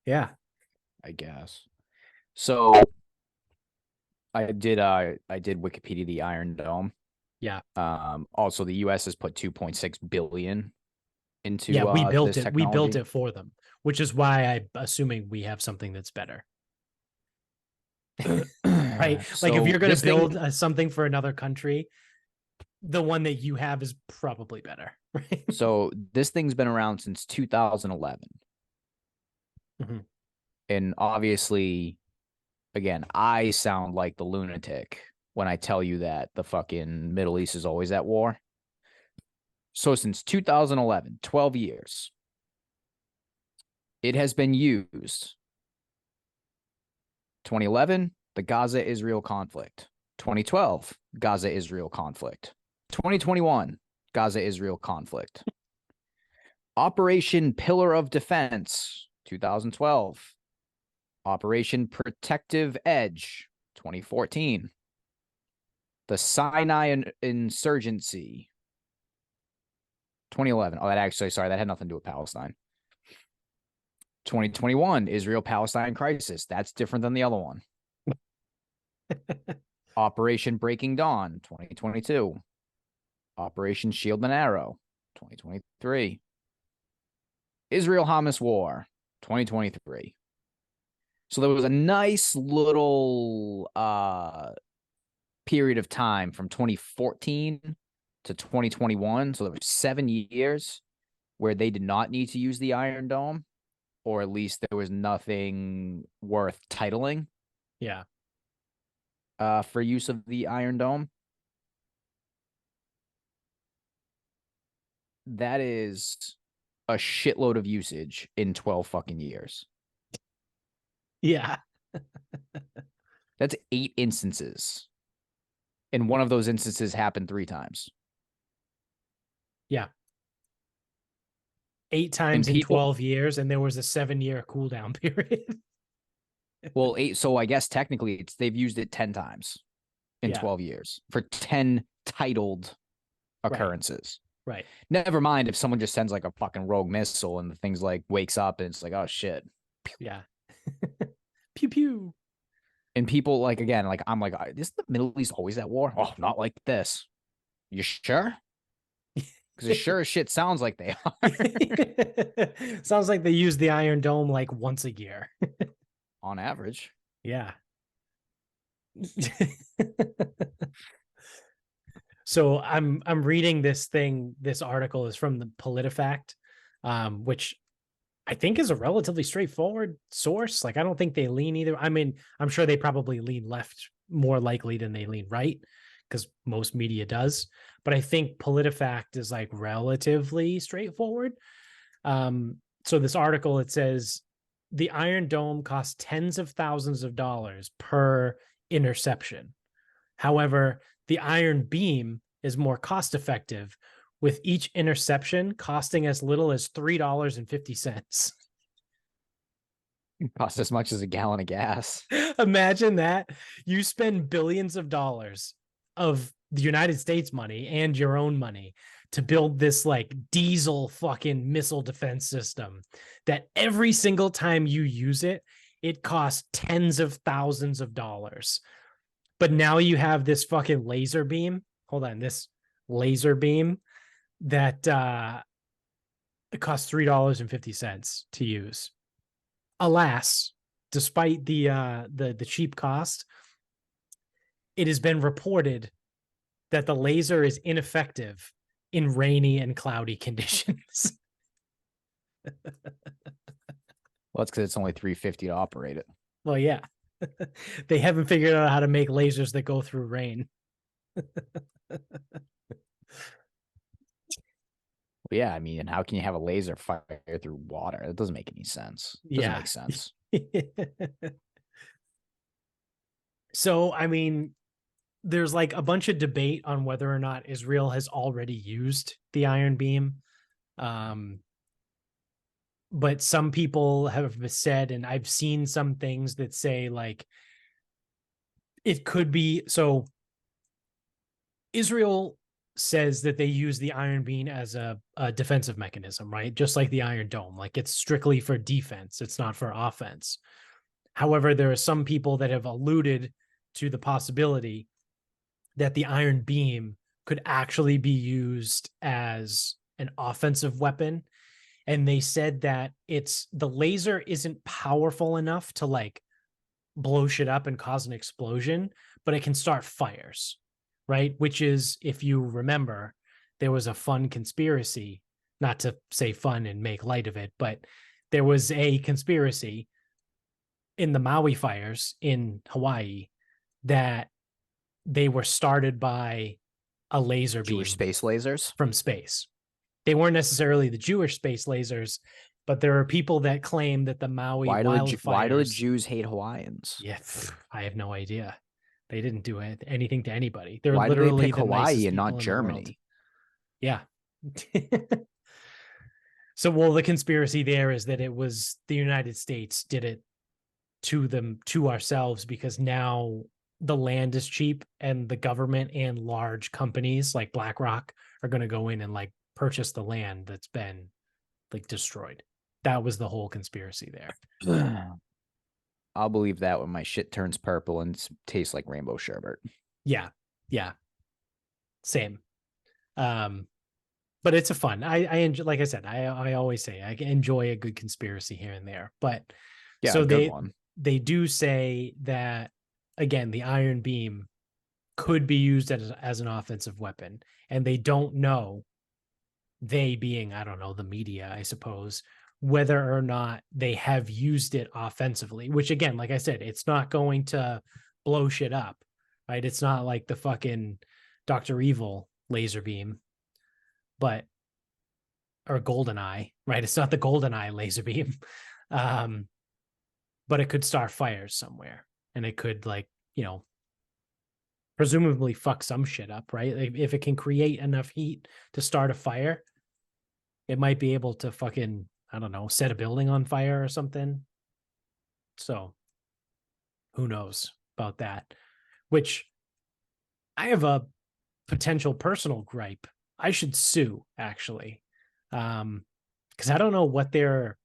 Yeah. I guess. So I did Wikipedia the Iron Dome. Yeah. Also the US has put 2.6 billion into we built it. Technology. We built it for them, which is why I'm assuming we have something that's better. Right? So like if you're going to build something for another country, the one that you have is probably better. Right? So this thing's been around since 2011. Mm-hmm. And obviously, again, I sound like the lunatic when I tell you that the fucking Middle East is always at war. So since 2011, 12 years, it has been used 2011, The Gaza-Israel conflict. 2012, Gaza-Israel conflict. 2021, Gaza-Israel conflict. Operation Pillar of Defense, 2012. Operation Protective Edge, 2014. The Sinai Insurgency, 2011. Oh, that had nothing to do with Palestine. 2021, Israel-Palestine crisis. That's different than the other one. Operation Breaking Dawn, 2022. Operation Shield and Arrow, 2023. Israel-Hamas War, 2023. So there was a nice little period of time from 2014 to 2021. So there were 7 years where they did not need to use the Iron Dome, or at least there was nothing worth titling. Yeah. For use of the Iron Dome. That is a shitload of usage in 12 fucking years. Yeah. That's 8 instances. And one of those instances happened 3 times. Yeah. 8 times in 12 years, and there was a 7-year cooldown period. Well, 8. So I guess technically they've used it 10 times in 12 years for 10 titled occurrences. Right. Never mind if someone just sends like a fucking rogue missile and the thing's like wakes up and it's like, oh shit. Yeah. Pew pew. And people like, again, like I'm like, is the Middle East always at war? Oh, not like this. You sure? Because it sure as shit sounds like they are. Sounds like they use the Iron Dome like once a year. On average. Yeah. So I'm reading this thing. This article is from the PolitiFact, which I think is a relatively straightforward source. Like, I don't think they lean either. I mean, I'm sure they probably lean left more likely than they lean right, because most media does. But I think PolitiFact is like relatively straightforward. So this article, it says the Iron Dome costs tens of thousands of dollars per interception. However, the Iron Beam is more cost effective, with each interception costing as little as $3.50. It costs as much as a gallon of gas. Imagine that. You spend billions of dollars of the United States money and your own money to build this like diesel fucking missile defense system that every single time you use it, it costs tens of thousands of dollars. But now you have this fucking laser beam. Hold on, this laser beam that it costs $3.50 to use. Alas, despite the cheap cost, it has been reported that the laser is ineffective in rainy and cloudy conditions. Well, it's because it's only $350 to operate it. Well, yeah. They haven't figured out how to make lasers that go through rain. Yeah, I mean, how can you have a laser fire through water? That doesn't make any sense. It doesn't make sense. So, I mean, there's like a bunch of debate on whether or not Israel has already used the Iron Beam. But some people have said, and I've seen some things that say like it could be. So Israel says that they use the Iron Beam as a defensive mechanism, right? Just like the Iron Dome, like it's strictly for defense. It's not for offense. However, there are some people that have alluded to the possibility that the Iron Beam could actually be used as an offensive weapon. And they said that the laser isn't powerful enough to like blow shit up and cause an explosion, but it can start fires, right? Which is, if you remember, there was a fun conspiracy, not to say fun and make light of it, but there was a conspiracy in the Maui fires in Hawaii that they were started by a laser beam. Jewish space lasers? From space. They weren't necessarily the Jewish space lasers, But there are people that claim that the Maui wildfires. Why do the Jews hate Hawaiians? Yeah, I have no idea. They didn't do anything to anybody. They're why literally do they pick the Hawaii nicest and people not in Germany? The world. Yeah. So, well, the conspiracy there is that it was the United States did it to ourselves because now the land is cheap and the government and large companies like BlackRock are going to go in and like purchase the land that's been like destroyed. That was the whole conspiracy there. I'll believe that when my shit turns purple and tastes like rainbow sherbet. Yeah. Yeah. Same. But it's a fun. I enjoy, like I said, I always say I enjoy a good conspiracy here and there. But yeah, so one. They do say that again, the iron beam could be used as an offensive weapon, and they don't know, they being, I don't know, the media, I suppose, whether or not they have used it offensively, which again, like I said, it's not going to blow shit up, right? It's not like the fucking Dr. Evil laser beam, but or GoldenEye, right? It's not the GoldenEye laser beam. But it could start fires somewhere, and it could, like, presumably fuck some shit up, right? Like, if it can create enough heat to start a fire, it might be able to fucking, I don't know, set a building on fire or something. So who knows about that? Which I have a potential personal gripe. I should sue, actually. Because I don't know what their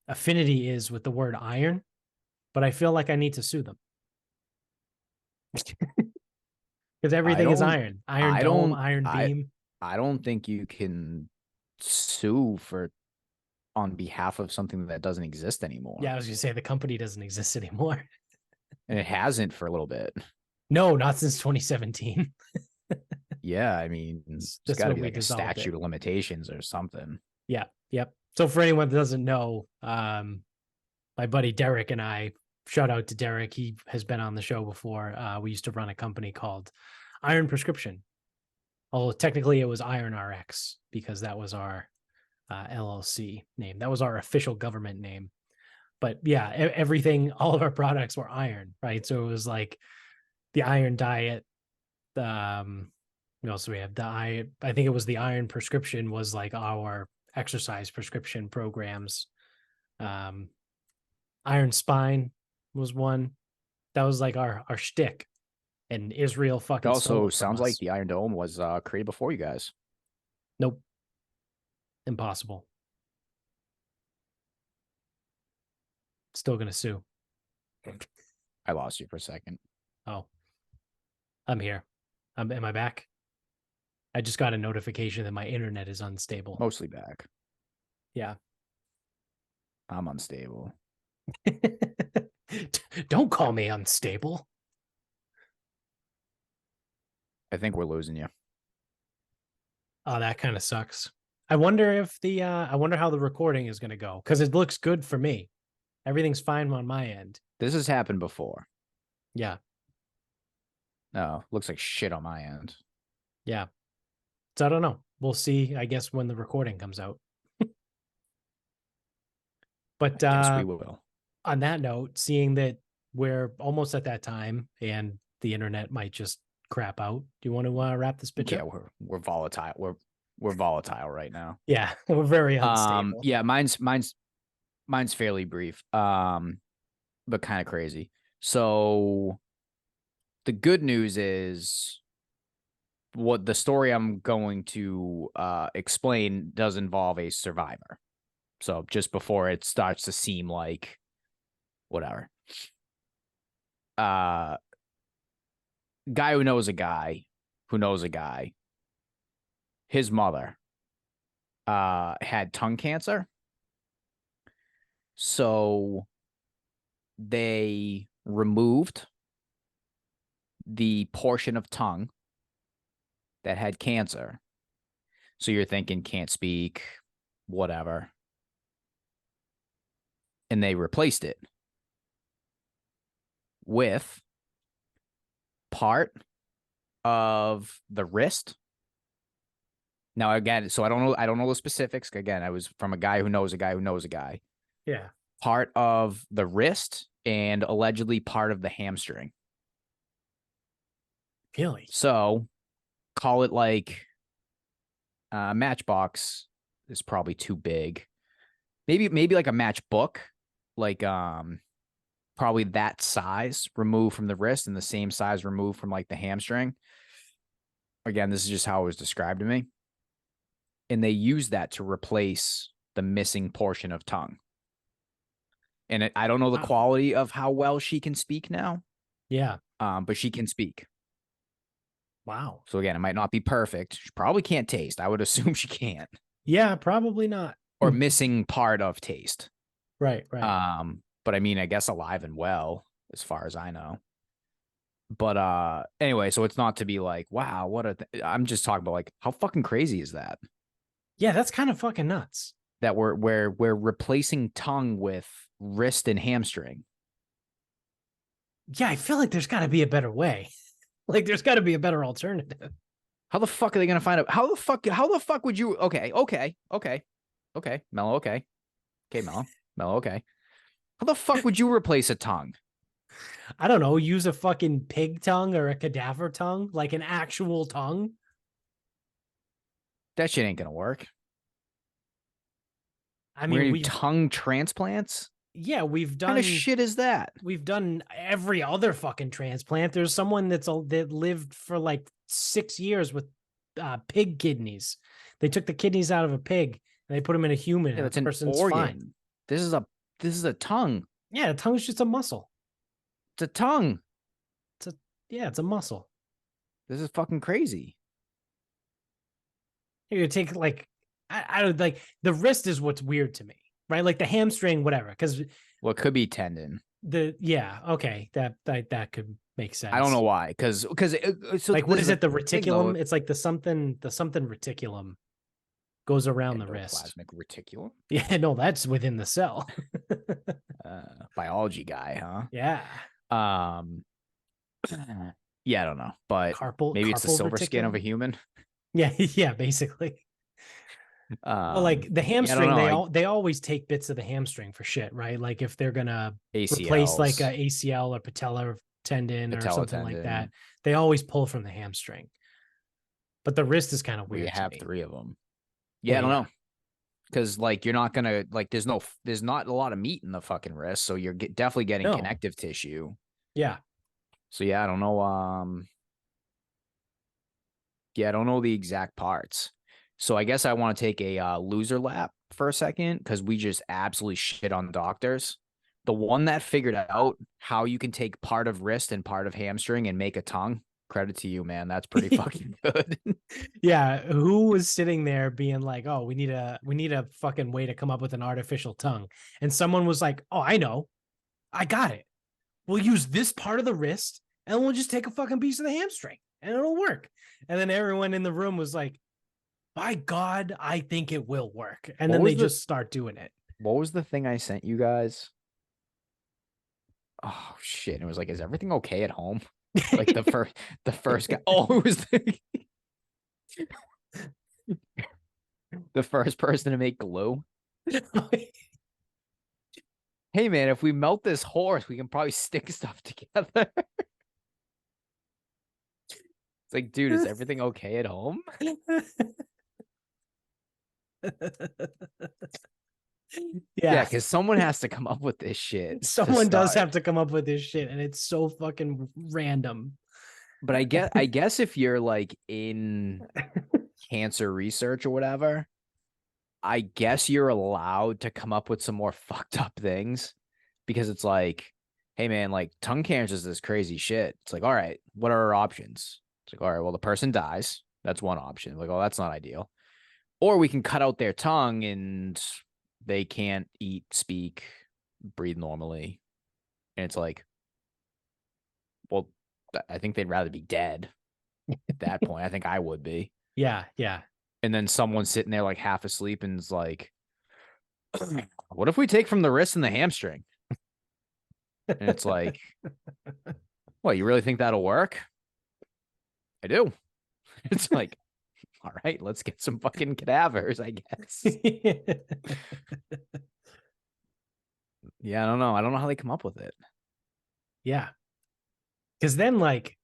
affinity is with the word iron, but I feel like I need to sue them. Because everything is iron. Iron dome, iron beam. I don't think you can sue on behalf of something that doesn't exist anymore. Yeah, I was gonna say the company doesn't exist anymore. And it hasn't for a little bit. No, not since 2017. Yeah, I mean, it's got to be like a statute of limitations or something. Yeah, yep. So for anyone that doesn't know, my buddy Derek and I, shout out to Derek. He has been on the show before. We used to run a company called Iron Prescription. Although technically it was Iron RX because that was our LLC name. That was our official government name. But yeah, everything, all of our products were iron, right? So it was like the iron diet. What else do we have? I think it was the Iron Prescription was like our exercise prescription programs. Iron Spine was one. That was like our shtick. And Israel fucking. It also sounds like the Iron Dome was created before you guys. Nope. Impossible. Still gonna sue. I lost you for a second. Oh, I'm here. Am I back? I just got a notification that my internet is unstable. Mostly back. Yeah. I'm unstable. Don't call me unstable. I think we're losing you. Oh, that kind of sucks. I wonder if I wonder how the recording is going to go, because it looks good for me. Everything's fine on my end. This has happened before. Yeah. No, looks like shit on my end. Yeah. So I don't know. We'll see, I guess, when the recording comes out. But I guess we will. On that note, seeing that we're almost at that time and the internet might just crap out, do you want to wrap this bitch up? Yeah, we're volatile. We're volatile right now. Yeah, we're very unstable. Yeah, mine's fairly brief. But kind of crazy. So the good news is what the story I'm going to explain does involve a survivor. So just before it starts to seem like whatever. Guy who knows a guy who knows a guy. His mother had tongue cancer. So they removed the portion of tongue that had cancer. So you're thinking can't speak, whatever. And they replaced it with part of the wrist Now again, so I don't know the specifics. Again, I was from a guy who knows a guy who knows a guy. Yeah. Part of the wrist and allegedly part of the hamstring. Really? So call it like Matchbox is probably too big. Maybe like a matchbook, like probably that size removed from the wrist and the same size removed from like the hamstring. Again, this is just how it was described to me. And they use that to replace the missing portion of tongue. And I don't know the quality of how well she can speak now. Yeah. But she can speak. Wow. So again, it might not be perfect. She probably can't taste. I would assume she can't. Yeah, probably not. Or missing part of taste. Right, right. But I mean, I guess alive and well, as far as I know. But anyway, so it's not to be like, wow, what a I'm just talking about like how fucking crazy is that? Yeah, that's kind of fucking nuts. That we're replacing tongue with wrist and hamstring. Yeah, I feel like there's got to be a better way. Like there's got to be a better alternative. How the fuck are they gonna find out? How the fuck would you okay, Mellow, okay. Mellow, okay. How the fuck would you replace a tongue? I don't know, use a fucking pig tongue or a cadaver tongue, like an actual tongue. That shit ain't gonna work. I mean, we tongue transplants? Yeah, we've done. What kind of shit is that? We've done every other fucking transplant. There's someone that lived for like 6 years with pig kidneys. They took the kidneys out of a pig and they put them in a human. Yeah, it's an organ. Fine. This is a tongue. Yeah, the tongue's just a muscle. It's a tongue. It's a muscle. This is fucking crazy. You take like I don't like the wrist is what's weird to me, right? Like the hamstring, whatever. Because it could be tendon. Okay, that could make sense. I don't know why, because so like what is it? The reticulum? It's like the something reticulum goes around the wrist. Endoplasmic reticulum. Yeah, no, that's within the cell. Biology guy, huh? Yeah. Yeah, I don't know, but maybe it's the silver reticulum? Skin of a human. Yeah, basically. Well, like the hamstring, they always take bits of the hamstring for shit, right? Like if they're gonna replace like a ACL or patella tendon or something like that, they always pull from the hamstring. But the wrist is kind of weird. We have 3 of them. Yeah, I don't know. Because like you're not gonna like there's not a lot of meat in the fucking wrist, so you're definitely getting connective tissue. Yeah. So yeah, I don't know. Yeah, I don't know the exact parts. So I guess I want to take a loser lap for a second because we just absolutely shit on doctors. The one that figured out how you can take part of wrist and part of hamstring and make a tongue. Credit to you, man. That's pretty fucking good. Yeah, who was sitting there being like, "Oh, we need a fucking way to come up with an artificial tongue," and someone was like, "Oh, I know, I got it. We'll use this part of the wrist, and we'll just take a fucking piece of the hamstring, and it'll work." And then everyone in the room was like, "By God, I think it will work," and then they just start doing it. What was the thing I sent you guys? Oh shit! It was like, "Is everything okay at home?" Like the first guy. Oh, it was the first person to make glue. Hey man, if we melt this horse, we can probably stick stuff together. It's like, dude, is everything okay at home? Yeah, because someone has to come up with this shit. Someone does have to come up with this shit, and it's so fucking random. But I guess if you're like in cancer research or whatever, I guess you're allowed to come up with some more fucked up things because it's like, hey man, like tongue cancer is this crazy shit. It's like, all right, what are our options? It's like, all right, well, the person dies. That's one option. Like, oh, that's not ideal. Or we can cut out their tongue and they can't eat, speak, breathe normally. And it's like, well, I think they'd rather be dead at that point. I think I would be. Yeah. And then someone sitting there like half asleep and is like, what if we take from the wrist and the hamstring? And it's like, what, you really think that'll work? I do. It's like, All right, let's get some fucking cadavers, I guess. Yeah, I don't know. I don't know how they come up with it. Yeah. Because then, like,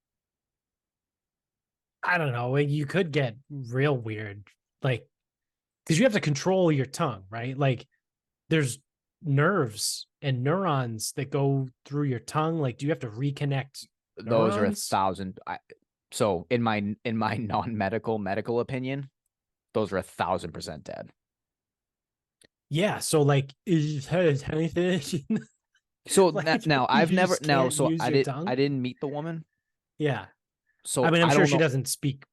I don't know, you could get real weird. Like, because you have to control your tongue, right? Like, there's nerves and neurons that go through your tongue. Like, do you have to reconnect Those are neurons? 1,000. So in my non-medical opinion, those are 1,000% dead. Yeah. So, like, So like, now you I've never just can't so use your tongue. I didn't meet the woman. Yeah. I So mean, I'm I sure don't she know. doesn't speak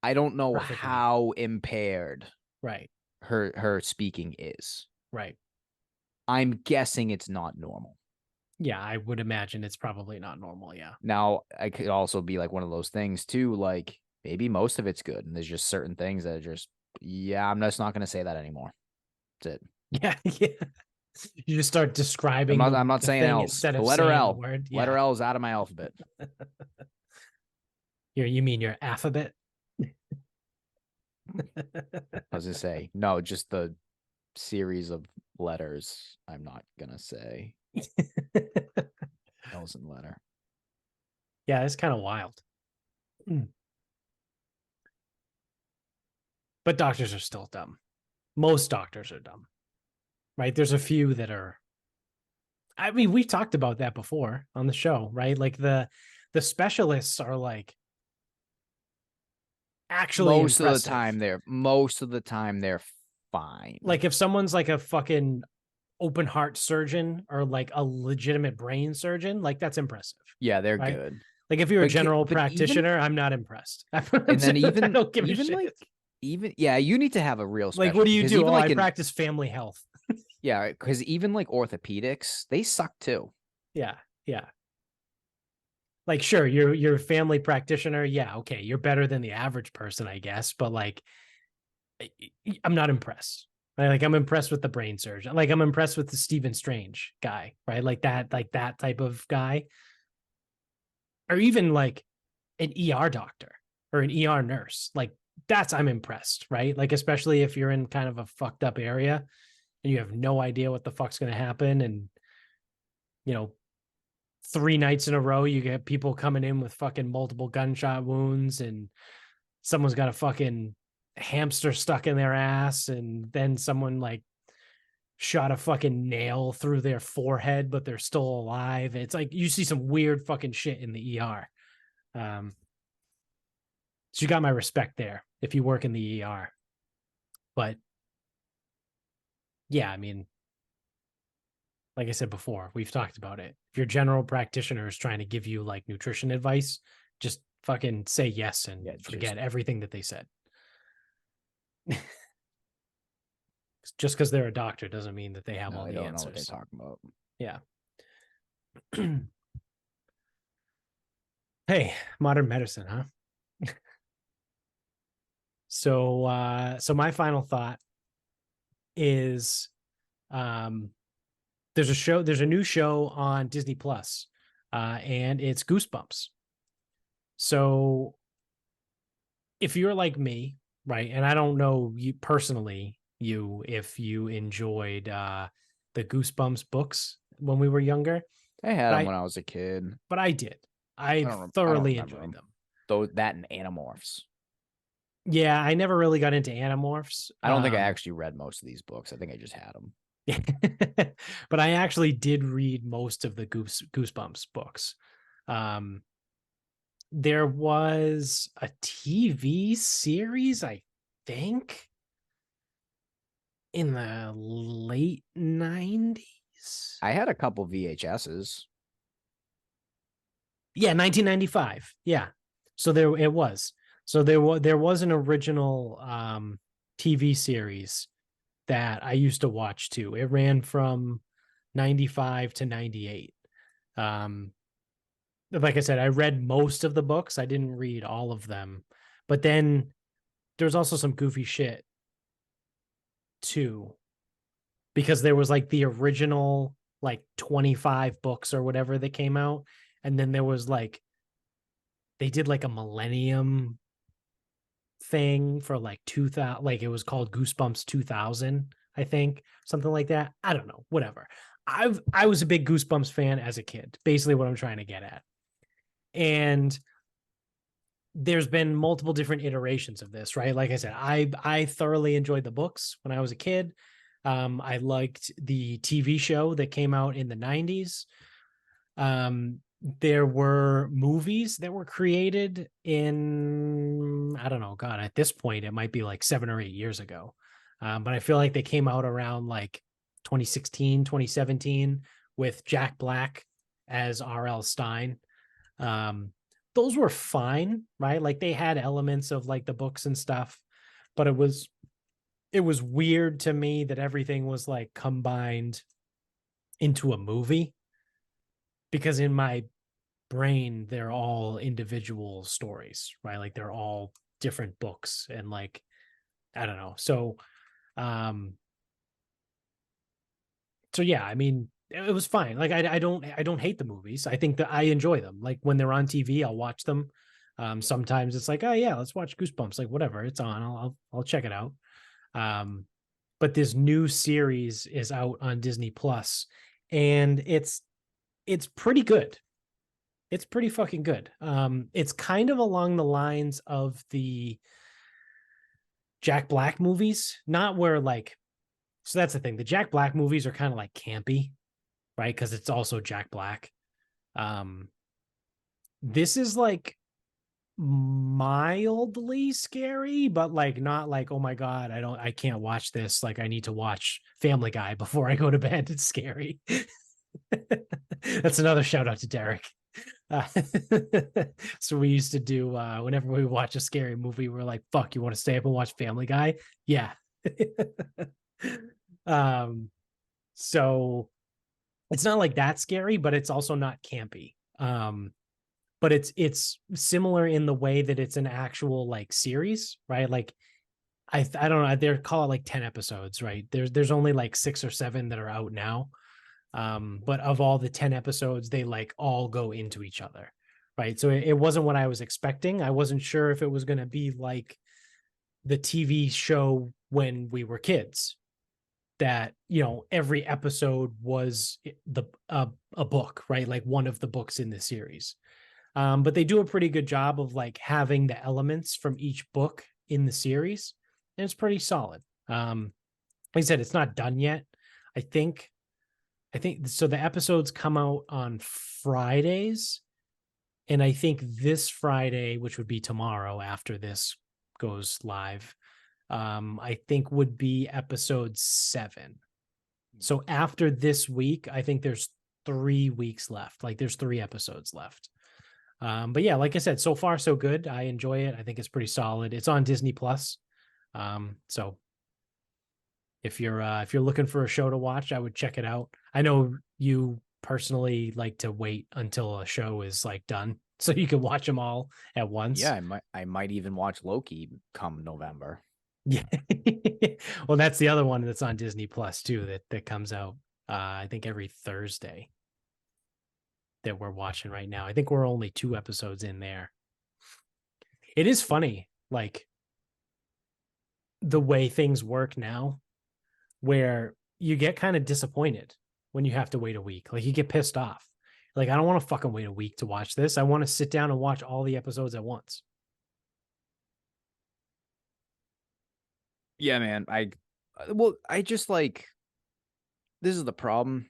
I don't know perfectly. how impaired Right. her speaking is. Right. I'm guessing it's not normal. Yeah, I would imagine it's probably not normal. Yeah. Now, I could also be like one of those things too, like maybe most of it's good, and there's just certain things that are just, yeah, I'm just not going to say that anymore. That's it. Yeah. Yeah. You just start describing I'm not the saying thing else. instead The of letter saying the L. word. Letter Yeah. L is out of my alphabet. You mean your alphabet? I was gonna say no, just the series of letters. I'm not gonna say L's in letter. Yeah, it's kind of wild. But doctors are still dumb. Most doctors are dumb, right? There's a few that are. I mean, we've talked about that before on the show, right? Like the specialists are like actually impressive. Most of the time they're fine. Like if someone's like a fucking open heart surgeon or like a legitimate brain surgeon, like that's impressive. Yeah, they're right? good. Like if you're a But general but practitioner, I'm not impressed. and then I don't give a shit. like yeah, you need to have a real Like, what do specialty, you 'cause do? even Oh, like I practice family health. yeah, because even like orthopedics, they suck too. Yeah, yeah. Like, sure, you're a family practitioner. Yeah, okay, you're better than the average person, I guess. But like, I'm not impressed. Right? Like, I'm impressed with the brain surgeon. Like, I'm impressed with the Stephen Strange guy, right? Like that type of guy, or even like an ER doctor or an ER nurse. Like, that's I'm impressed, right? Like, especially if you're in kind of a fucked up area and you have no idea what the fuck's going to happen, and you know 3 nights in a row you get people coming in with fucking multiple gunshot wounds, and someone's got a fucking hamster stuck in their ass, and then someone like shot a fucking nail through their forehead but they're still alive. It's like you see some weird fucking shit in the ER. So you got my respect there if you work in the ER. But yeah, I mean, like I said before, we've talked about it. If your general practitioner is trying to give you like nutrition advice, just fucking say yes and forget everything that they said. Just because they're a doctor doesn't mean that they have all the answers. Know what they're talking about. Yeah. Hey, modern medicine, huh? So my final thought is there's a new show on Disney Plus, and it's Goosebumps. So if you're like me, right, and I don't know you personally, if you enjoyed the Goosebumps books when we were younger. I had them when I was a kid. But I did. I thoroughly enjoyed them. Though that and Animorphs. Yeah, I never really got into Animorphs. I don't think I actually read most of these books. I think I just had them. But I actually did read most of the Goosebumps books. There was a TV series, I think, in the late 90s. I had a couple VHSs. Yeah, 1995. Yeah. So there it was. So there was an original TV series that I used to watch too. It ran from 95 to 98. Like I said, I read most of the books. I didn't read all of them. But then there's also some goofy shit too. Because there was like the original like 25 books or whatever that came out. And then there was like they did like a Millennium thing for like 2000, like it was called Goosebumps 2000, I think, something like that. I don't know, whatever. I was a big Goosebumps fan as a kid, basically what I'm trying to get at. And there's been multiple different iterations of this, right? Like I said, I thoroughly enjoyed the books when I was a kid. I liked the TV show that came out in the 90s. There were movies that were created in, I don't know, God, at this point, it might be like 7 or 8 years ago. But I feel like they came out around like 2016, 2017 with Jack Black as R.L. Stine. Um, those were fine, right? Like they had elements of like the books and stuff, but it was weird to me that everything was like combined into a movie, because in my brain they're all individual stories, right? Like they're all different books, and like I don't know. Um so yeah, I mean, it was fine. Like I don't hate the movies. I think that I enjoy them. Like when they're on TV, I'll watch them. Sometimes it's like, oh yeah, let's watch Goosebumps. Like whatever, it's on. I'll check it out. Um, but this new series is out on Disney Plus, and it's pretty good. It's pretty fucking good. It's kind of along the lines of the Jack Black movies, not where like, so that's the thing. The Jack Black movies are kind of like campy, right? Because it's also Jack Black. Um, this is like mildly scary, but like not like, oh my God, I can't watch this. Like I need to watch Family Guy before I go to bed. It's scary. That's another shout out to Derek. Uh, so we used to do whenever we watch a scary movie, we're like, fuck, you want to stay up and watch Family Guy? Yeah. um so it's not like that scary, but it's also not campy. But it's similar in the way that it's an actual like series, right? Like I don't know, they're call it like 10 episodes, right? There's only like 6 or 7 that are out now. But of all the 10 episodes, they like all go into each other, right? So it wasn't what I was expecting. I wasn't sure if it was going to be like the TV show when we were kids, that every episode was a book, right? Like one of the books in the series. But they do a pretty good job of like having the elements from each book in the series, and it's pretty solid. Like I said, it's not done yet. I think so. The episodes come out on Fridays, and I think this Friday, which would be tomorrow after this goes live, I think would be episode 7. So after this week, I think there's 3 weeks left. Like there's 3 episodes left. But yeah, like I said, so far so good. I enjoy it. I think it's pretty solid. It's on Disney Plus. So if you're looking for a show to watch, I would check it out. I know you personally like to wait until a show is like done so you can watch them all at once. Yeah, I might even watch Loki come November. Yeah. Well, that's the other one that's on Disney Plus too, that comes out I think every Thursday, that we're watching right now. I think we're only 2 episodes in there. It is funny, like the way things work now, where you get kind of disappointed when you have to wait a week. Like you get pissed off. Like, I don't want to fucking wait a week to watch this. I want to sit down and watch all the episodes at once. Yeah, man. I just like, this is the problem.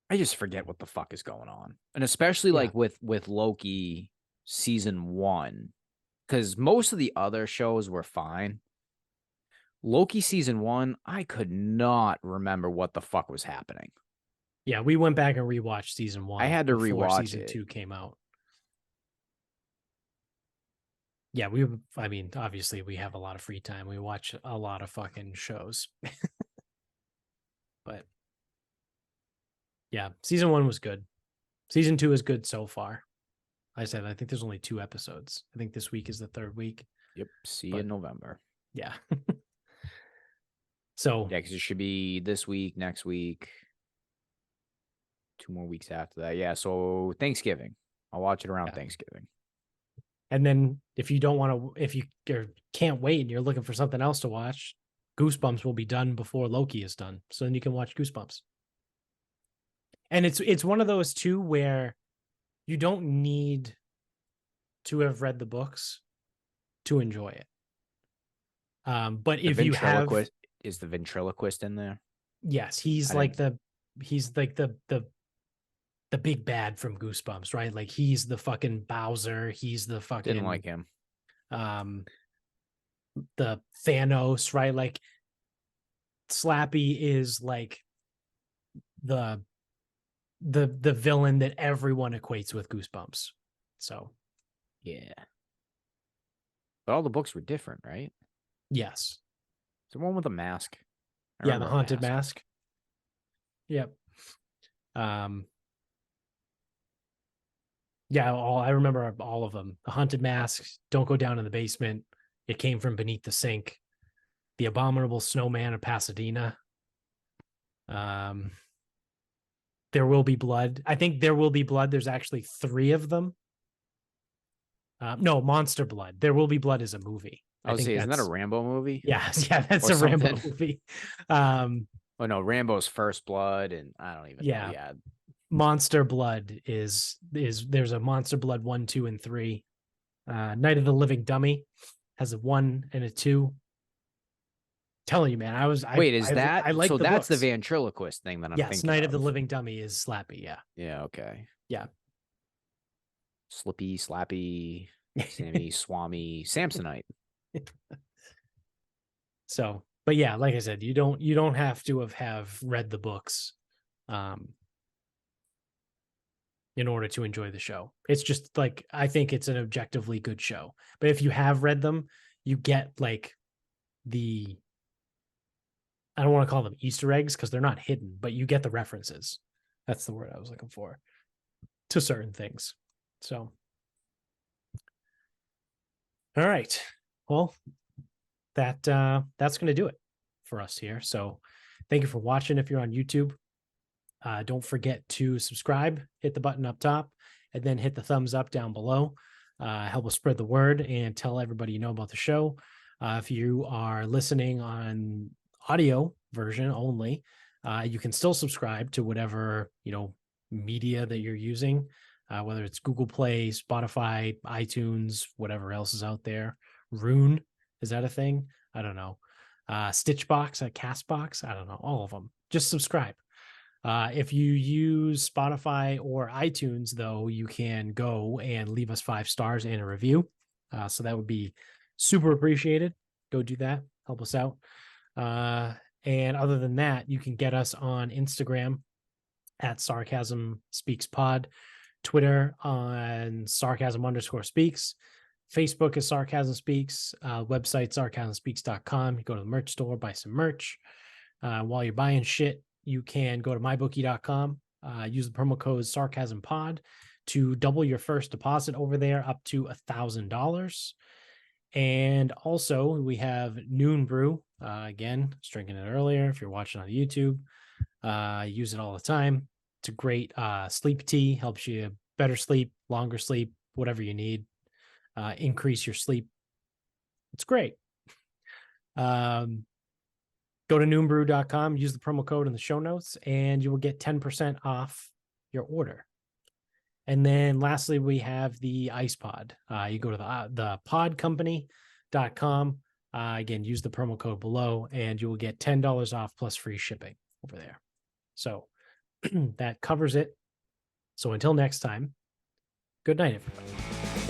I just forget what the fuck is going on. And especially like with Loki season 1, because most of the other shows were fine. Loki season 1, I could not remember what the fuck was happening. Yeah, we went back and rewatched season 1. I had to before rewatch season it. 2 came out. Yeah, I mean, obviously we have a lot of free time. We watch a lot of fucking shows. But yeah, season 1 was good. Season 2 is good so far. I said, I think there's only 2 episodes. I think this week is the 3rd week. Yep. See you in November. Yeah. So yeah, because it should be this week, next week, 2 more weeks after that. Yeah. So Thanksgiving. I'll watch it around Thanksgiving. And then if you don't want to, if you can't wait and you're looking for something else to watch, Goosebumps will be done before Loki is done. So then you can watch Goosebumps. And it's one of those too where you don't need to have read the books to enjoy it. But if you have, is the ventriloquist in there? Yes, he's like the big bad from Goosebumps, right? Like he's the fucking Bowser. He's the fucking didn't like him. The Thanos, right? Like Slappy is like the villain that everyone equates with Goosebumps. So yeah. But all the books were different, right? Yes. The one with a mask. Yeah, the haunted mask. Yep. Yeah, I remember all of them. The haunted masks, Don't Go Down in the Basement, It Came from Beneath the Sink, The Abominable Snowman of Pasadena. There Will Be Blood. I think There Will Be Blood. There's actually 3 of them. No, Monster Blood. There Will Be Blood is a movie. I think isn't that a Rambo movie? Yeah, that's a Rambo movie. Oh no, Rambo's First Blood, and I don't even know. Yeah. Monster Blood is there's a Monster Blood 1, 2, and 3. Night of the Living Dummy has a 1 and a 2. Telling you, man, I like so the that's books. The ventriloquist thing that I'm thinking. Yes, Night of the Living Dummy is Slappy. Yeah. Yeah. Okay. Yeah. Slippy, Slappy, Sammy, Swami, Samsonite. So, but yeah, like I said, you don't have to have read the books, in order to enjoy the show. It's just like, I think it's an objectively good show. But if you have read them, you get like I don't want to call them Easter eggs because they're not hidden, but you get the references. That's the word I was looking for to certain things. So, all right. Well, that's going to do it for us here. So thank you for watching. If you're on YouTube, don't forget to subscribe, hit the button up top, and then hit the thumbs up down below. Help us spread the word and tell everybody you know about the show. If you are listening on audio version only, you can still subscribe to whatever, media that you're using, whether it's Google Play, Spotify, iTunes, whatever else is out there. Rune, is that a thing? I don't know. Stitchbox, Castbox, I don't know. All of them. Just subscribe. If you use Spotify or iTunes, though, you can go and leave us 5 stars and a review. So that would be super appreciated. Go do that. Help us out. And other than that, you can get us on Instagram at Sarcasm Speaks Pod, Twitter on Sarcasm_speaks, Facebook is Sarcasm Speaks, website sarcasmspeaks.com. You go to the merch store, buy some merch. While you're buying shit, you can go to mybookie.com, use the promo code SarcasmPod to double your first deposit over there up to $1,000. And also we have Noon Brew. Again, I was drinking it earlier. If you're watching on YouTube, use it all the time. It's a great sleep tea, helps you better sleep, longer sleep, whatever you need, increase your sleep. It's great. Go to noonbrew.com, use the promo code in the show notes, and you will get 10% off your order. And then lastly, we have the Ice Pod. You go to the podcompany.com. Again, use the promo code below, and you will get $10 off plus free shipping over there. So that covers it. So until next time, good night, everybody.